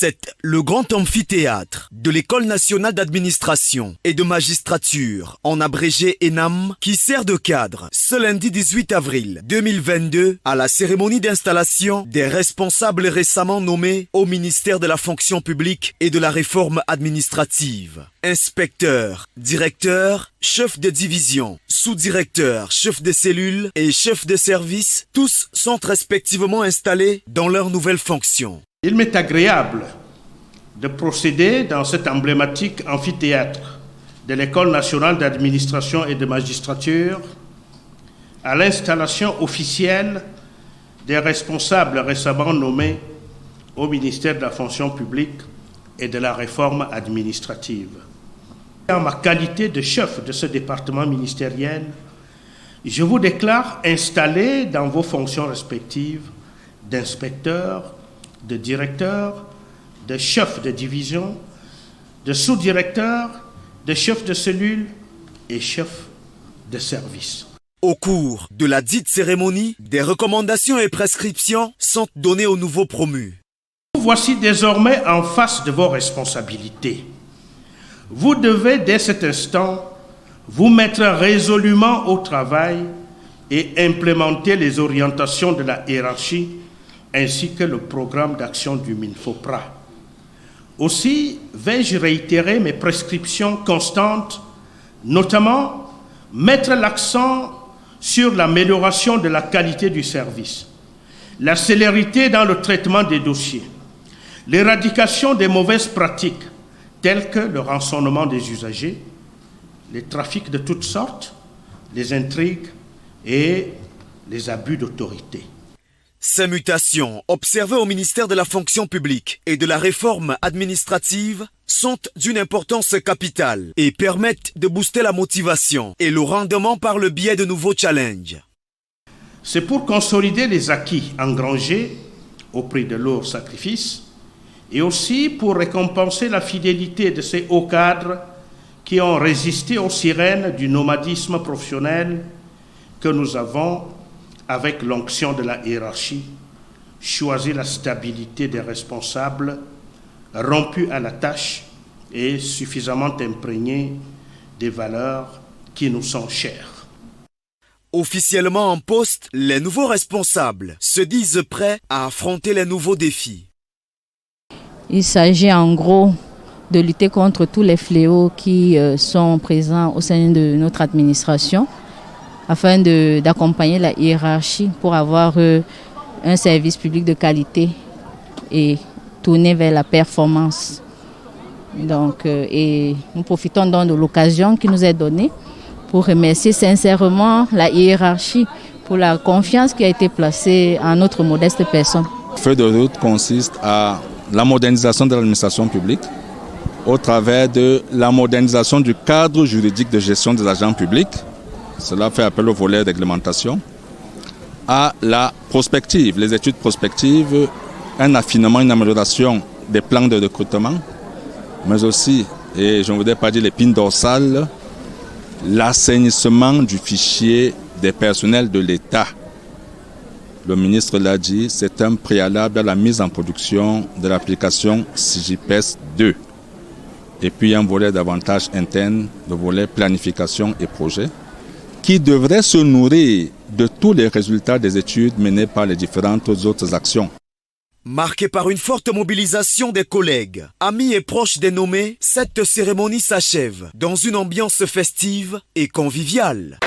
C'est le grand amphithéâtre de l'École nationale d'administration et de magistrature, en abrégé ENAM, qui sert de cadre ce lundi 18 avril 2022 à la cérémonie d'installation des responsables récemment nommés au ministère de la fonction publique et de la réforme administrative. Inspecteurs, directeurs, chefs de division, sous-directeurs, chefs de cellule et chefs de service, tous sont respectivement installés dans leurs nouvelles fonctions. Il m'est agréable de procéder dans cet emblématique amphithéâtre de l'École nationale d'administration et de magistrature à l'installation officielle des responsables récemment nommés au ministère de la fonction publique et de la réforme administrative. En ma qualité de chef de ce département ministériel, je vous déclare installé dans vos fonctions respectives d'inspecteur, de directeur, de chef de division, de sous-directeur, de chef de cellule et chef de service. Au cours de la dite cérémonie, des recommandations et prescriptions sont données aux nouveaux promus. Voici désormais en face de vos responsabilités. Vous devez dès cet instant vous mettre résolument au travail et implémenter les orientations de la hiérarchie ainsi que le programme d'action du MINFOPRA. Aussi, vais-je réitérer mes prescriptions constantes, notamment mettre l'accent sur l'amélioration de la qualité du service, la célérité dans le traitement des dossiers, l'éradication des mauvaises pratiques telles que le rançonnement des usagers, les trafics de toutes sortes, les intrigues et les abus d'autorité. Ces mutations observées au ministère de la fonction publique et de la réforme administrative sont d'une importance capitale et permettent de booster la motivation et le rendement par le biais de nouveaux challenges. C'est pour consolider les acquis engrangés au prix de lourds sacrifices et aussi pour récompenser la fidélité de ces hauts cadres qui ont résisté aux sirènes du nomadisme professionnel que nous avons, avec l'onction de la hiérarchie, choisi la stabilité des responsables, rompus à la tâche et suffisamment imprégnés des valeurs qui nous sont chères. Officiellement en poste, les nouveaux responsables se disent prêts à affronter les nouveaux défis. Il s'agit en gros de lutter contre tous les fléaux qui sont présents au sein de notre administration, afin d'accompagner la hiérarchie pour avoir un service public de qualité et tourner vers la performance. Donc, et nous profitons donc de l'occasion qui nous est donnée pour remercier sincèrement la hiérarchie pour la confiance qui a été placée en notre modeste personne. Feuille de route consiste à la modernisation de l'administration publique au travers de la modernisation du cadre juridique de gestion des agents publics. Cela fait appel au volet réglementation, à la prospective, les études prospectives, un affinement, une amélioration des plans de recrutement, mais aussi, et je ne voudrais pas dire l'épine dorsale, l'assainissement du fichier des personnels de l'État. Le ministre l'a dit, c'est un préalable à la mise en production de l'application CIGIPES 2. Et puis un volet davantage interne, le volet planification et projet, qui devrait se nourrir de tous les résultats des études menées par les différentes autres actions. Marquée par une forte mobilisation des collègues, amis et proches des nommés, cette cérémonie s'achève dans une ambiance festive et conviviale.